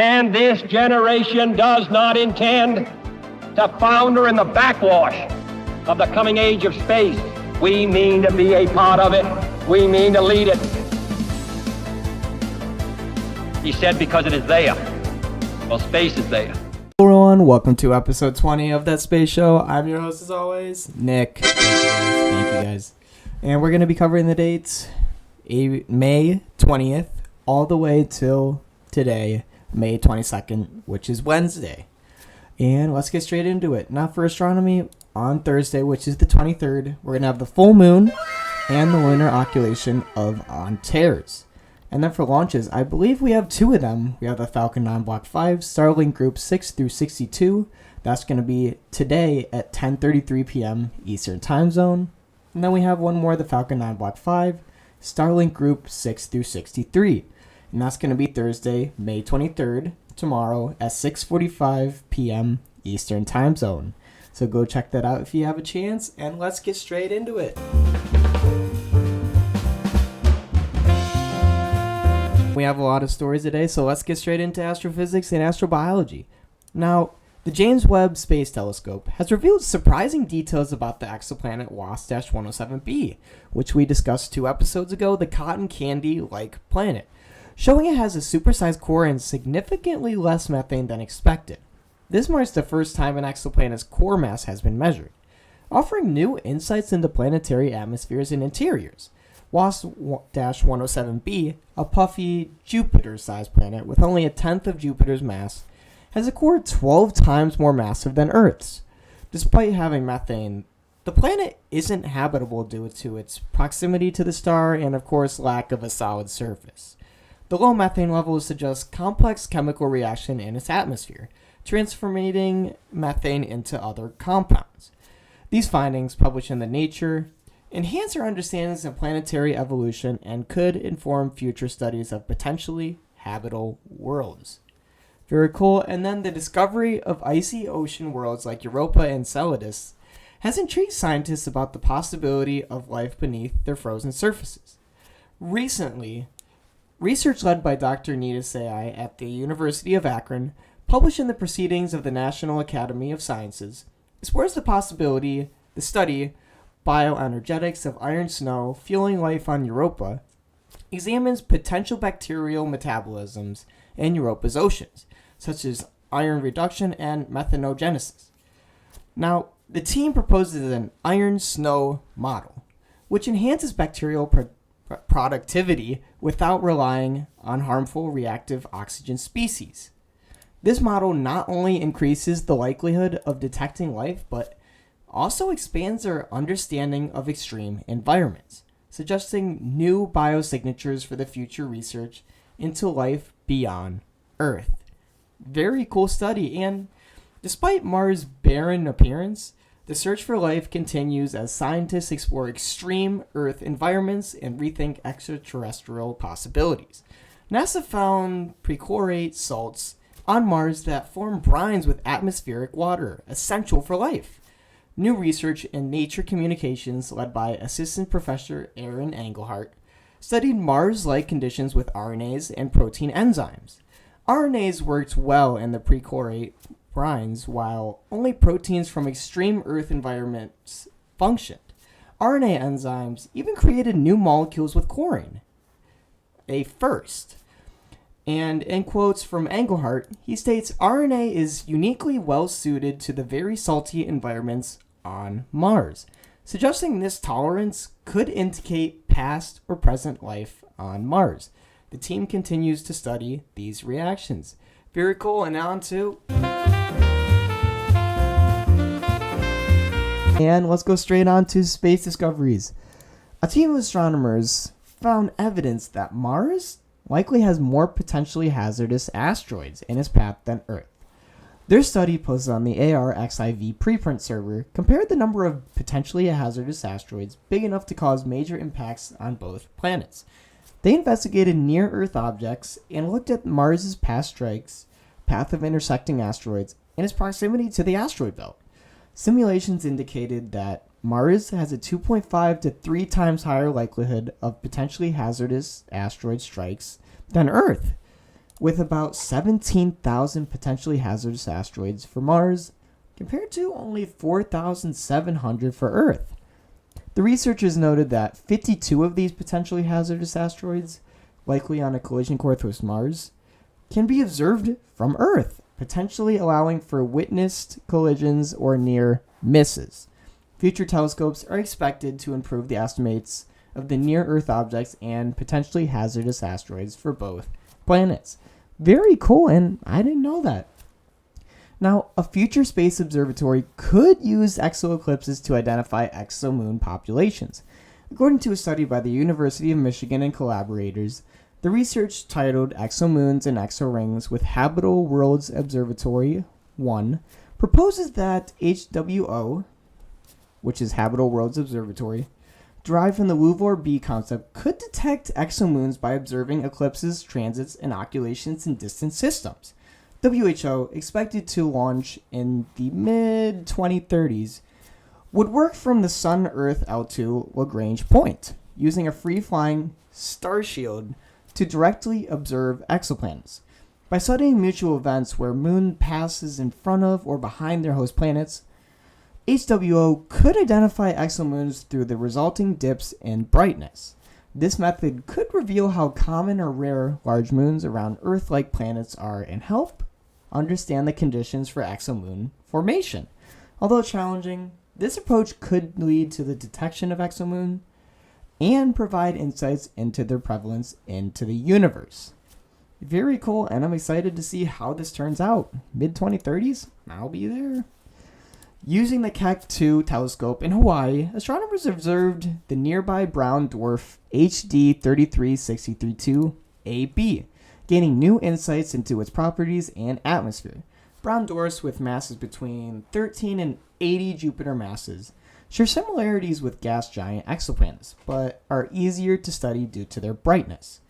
And this generation does not intend to founder in the backwash of the coming age of space. We mean to be a part of it. We mean to lead it. He said because it is there. Well, space is there. Hello everyone, welcome to episode 20 of That Space Show. I'm your host as always, Nick. Thank you guys. And we're going to be covering the dates May 20th all the way till today, May 22nd, which is Wednesday. And let's get straight into it. Now for astronomy, on Thursday, which is the 23rd, we're going to have the full moon and the lunar occultation of Antares. And then for launches, I believe we have two of them. We have the Falcon 9 Block 5, Starlink Group 6 through 62. That's going to be today at 10:33 p.m. Eastern Time Zone. And then we have one more, the Falcon 9 Block 5, Starlink Group 6 through 63. And that's going to be Thursday, May 23rd, tomorrow at 6:45 p.m. Eastern Time Zone. So go check that out if you have a chance, and let's get straight into it. We have a lot of stories today, so let's get straight into astrophysics and astrobiology. Now, the James Webb Space Telescope has revealed surprising details about the exoplanet WASP-107b, which we discussed 2 episodes ago, the cotton candy-like planet, showing it has a supersized core and significantly less methane than expected. This marks the first time an exoplanet's core mass has been measured, offering new insights into planetary atmospheres and interiors. WASP-107b, a puffy Jupiter-sized planet with only a tenth of Jupiter's mass, has a core 12 times more massive than Earth's. Despite having methane, the planet isn't habitable due to its proximity to the star and, of course, lack of a solid surface. The low methane levels suggest complex chemical reaction in its atmosphere, transforming methane into other compounds. These findings, published in the Nature, enhance our understandings of planetary evolution and could inform future studies of potentially habitable worlds. Very cool. And then the discovery of icy ocean worlds like Europa and Enceladus has intrigued scientists about the possibility of life beneath their frozen surfaces. Recently, research led by Dr. Nita Sayai at the University of Akron, published in the Proceedings of the National Academy of Sciences, explores the study bioenergetics of iron snow fueling life on Europa, examines potential bacterial metabolisms in Europa's oceans, such as iron reduction and methanogenesis. Now, the team proposes an iron snow model, which enhances bacterial productivity without relying on harmful reactive oxygen species. This model not only increases the likelihood of detecting life, but also expands our understanding of extreme environments, suggesting new biosignatures for the future research into life beyond Earth. Very cool study, and despite Mars' barren appearance, the search for life continues as scientists explore extreme Earth environments and rethink extraterrestrial possibilities. NASA found perchlorate salts on Mars that form brines with atmospheric water, essential for life. New research in Nature Communications, led by Assistant Professor Aaron Engelhardt, studied Mars-like conditions with RNAs and protein enzymes. RNAs worked well in the perchlorate brines, while only proteins from extreme Earth environments functioned. RNA enzymes even created new molecules with chlorine, a first. And in quotes from Engelhardt, he states, RNA is uniquely well suited to the very salty environments on Mars, suggesting this tolerance could indicate past or present life on Mars. The team continues to study these reactions. Very cool, and on to... And let's go straight on to space discoveries. A team of astronomers found evidence that Mars likely has more potentially hazardous asteroids in its path than Earth. Their study, posted on the ARXIV preprint server, compared the number of potentially hazardous asteroids big enough to cause major impacts on both planets. They investigated near-Earth objects and looked at Mars' past strikes, path of intersecting asteroids, and its proximity to the asteroid belt. Simulations indicated that Mars has a 2.5 to 3 times higher likelihood of potentially hazardous asteroid strikes than Earth. with about 17,000 potentially hazardous asteroids for Mars, compared to only 4,700 for Earth. The researchers noted that 52 of these potentially hazardous asteroids, likely on a collision course with Mars, can be observed from Earth, potentially allowing for witnessed collisions or near misses. Future telescopes are expected to improve the estimates of the near-Earth objects and potentially hazardous asteroids for both planets. Very cool, and I didn't know that. Now, a future space observatory could use exoeclipses to identify exomoon populations. According to a study by the University of Michigan and collaborators, the research titled Exomoons and Exorings with Habitable Worlds Observatory 1 proposes that HWO, which is Habitable Worlds Observatory, derived from the LUVOIR B concept, could detect exomoons by observing eclipses, transits, and occultations in distant systems. WHO, expected to launch in the mid-2030s, would work from the Sun-Earth out to Lagrange Point, using a free-flying star shield to directly observe exoplanets. By studying mutual events where moon passes in front of or behind their host planets, HWO could identify exomoons through the resulting dips in brightness. This method could reveal how common or rare large moons around Earth-like planets are and help understand the conditions for exomoon formation. Although challenging, this approach could lead to the detection of exomoon and provide insights into their prevalence into the universe. Very cool, and I'm excited to see how this turns out. Mid-2030s, I'll be there. Using the Keck 2 telescope in Hawaii, astronomers observed the nearby brown dwarf HD 33632AB, gaining new insights into its properties and atmosphere. Brown dwarfs with masses between 13 and 80 Jupiter masses share similarities with gas giant exoplanets, but are easier to study due to their brightness.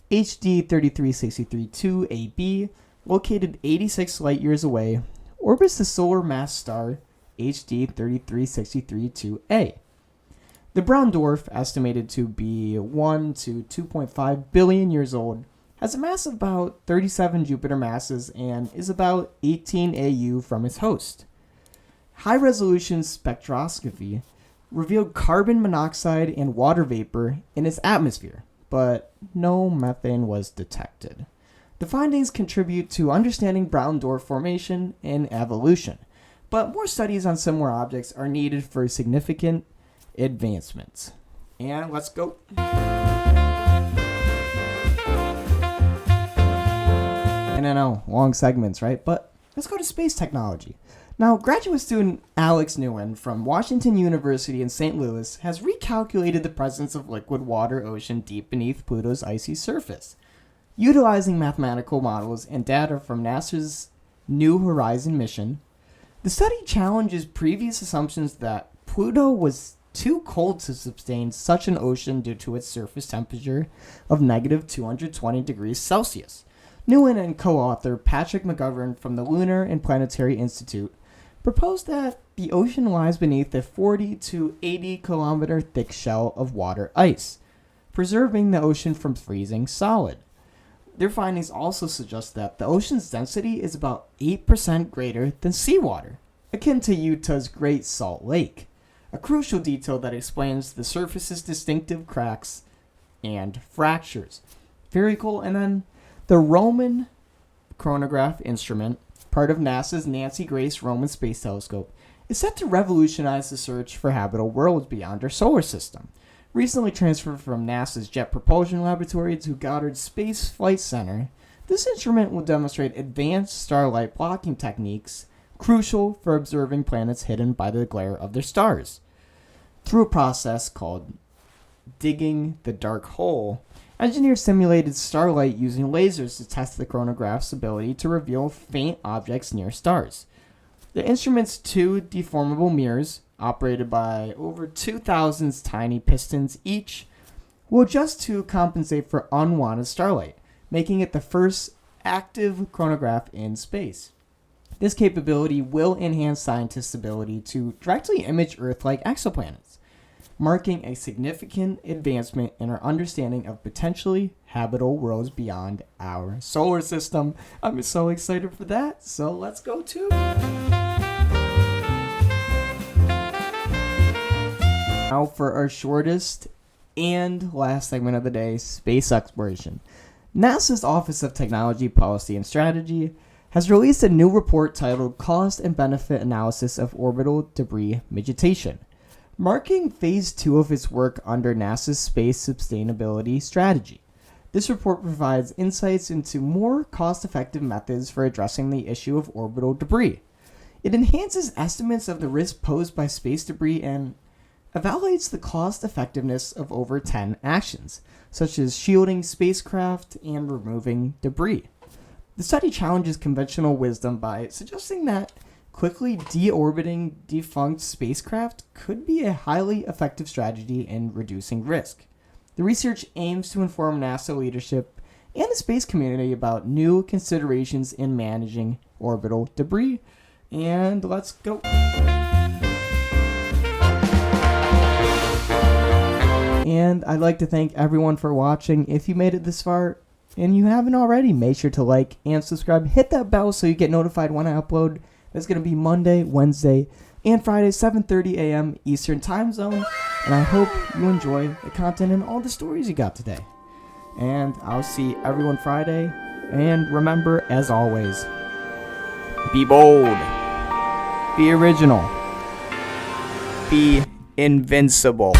HD 33632AB, located 86 light-years away, orbits the solar mass star HD 33632A. The brown dwarf, estimated to be 1 to 2.5 billion years old, has a mass of about 37 Jupiter masses and is about 18 AU from its host. High-resolution spectroscopy revealed carbon monoxide and water vapor in its atmosphere, but no methane was detected. The findings contribute to understanding brown dwarf formation and evolution, but more studies on similar objects are needed for significant advancements. And let's go. And I know, long segments, right? But let's go to space technology. Now, graduate student Alex Nguyen from Washington University in St. Louis has recalculated the presence of liquid water ocean deep beneath Pluto's icy surface. Utilizing mathematical models and data from NASA's New Horizons mission, the study challenges previous assumptions that Pluto was too cold to sustain such an ocean due to its surface temperature of negative 220 degrees Celsius. Nguyen and co-author Patrick McGovern from the Lunar and Planetary Institute proposed that the ocean lies beneath a 40 to 80 kilometer thick shell of water ice, preserving the ocean from freezing solid. Their findings also suggest that the ocean's density is about 8% greater than seawater, akin to Utah's Great Salt Lake, a crucial detail that explains the surface's distinctive cracks and fractures. Very cool. And then the Roman chronograph instrument, part of NASA's Nancy Grace Roman Space Telescope, is set to revolutionize the search for habitable worlds beyond our solar system. Recently transferred from NASA's Jet Propulsion Laboratory to Goddard Space Flight Center, this instrument will demonstrate advanced starlight blocking techniques crucial for observing planets hidden by the glare of their stars. Through a process called digging the dark hole, engineers simulated starlight using lasers to test the chronograph's ability to reveal faint objects near stars. The instrument's two deformable mirrors, operated by over 2,000 tiny pistons each, will adjust to compensate for unwanted starlight, making it the first active chronograph in space. This capability will enhance scientists' ability to directly image Earth-like exoplanets, marking a significant advancement in our understanding of potentially habitable worlds beyond our solar system. I'm so excited for that, so let's go to... Now for our shortest and last segment of the day, space exploration. NASA's Office of Technology, Policy and Strategy has released a new report titled Cost and Benefit Analysis of Orbital Debris Mitigation, marking phase 2 of its work under NASA's Space Sustainability Strategy. This report provides insights into more cost-effective methods for addressing the issue of orbital debris. It enhances estimates of the risk posed by space debris and evaluates the cost-effectiveness of over 10 actions, such as shielding spacecraft and removing debris. The study challenges conventional wisdom by suggesting that quickly deorbiting defunct spacecraft could be a highly effective strategy in reducing risk. The research aims to inform NASA leadership and the space community about new considerations in managing orbital debris. And let's go. And I'd like to thank everyone for watching. If you made it this far and you haven't already, make sure to like and subscribe. Hit that bell so you get notified when I upload. That's going to be Monday, Wednesday, and Friday, 7:30 a.m. Eastern Time Zone. And I hope you enjoy the content and all the stories you got today. And I'll see everyone Friday. And remember, as always, be bold, be original, be invincible.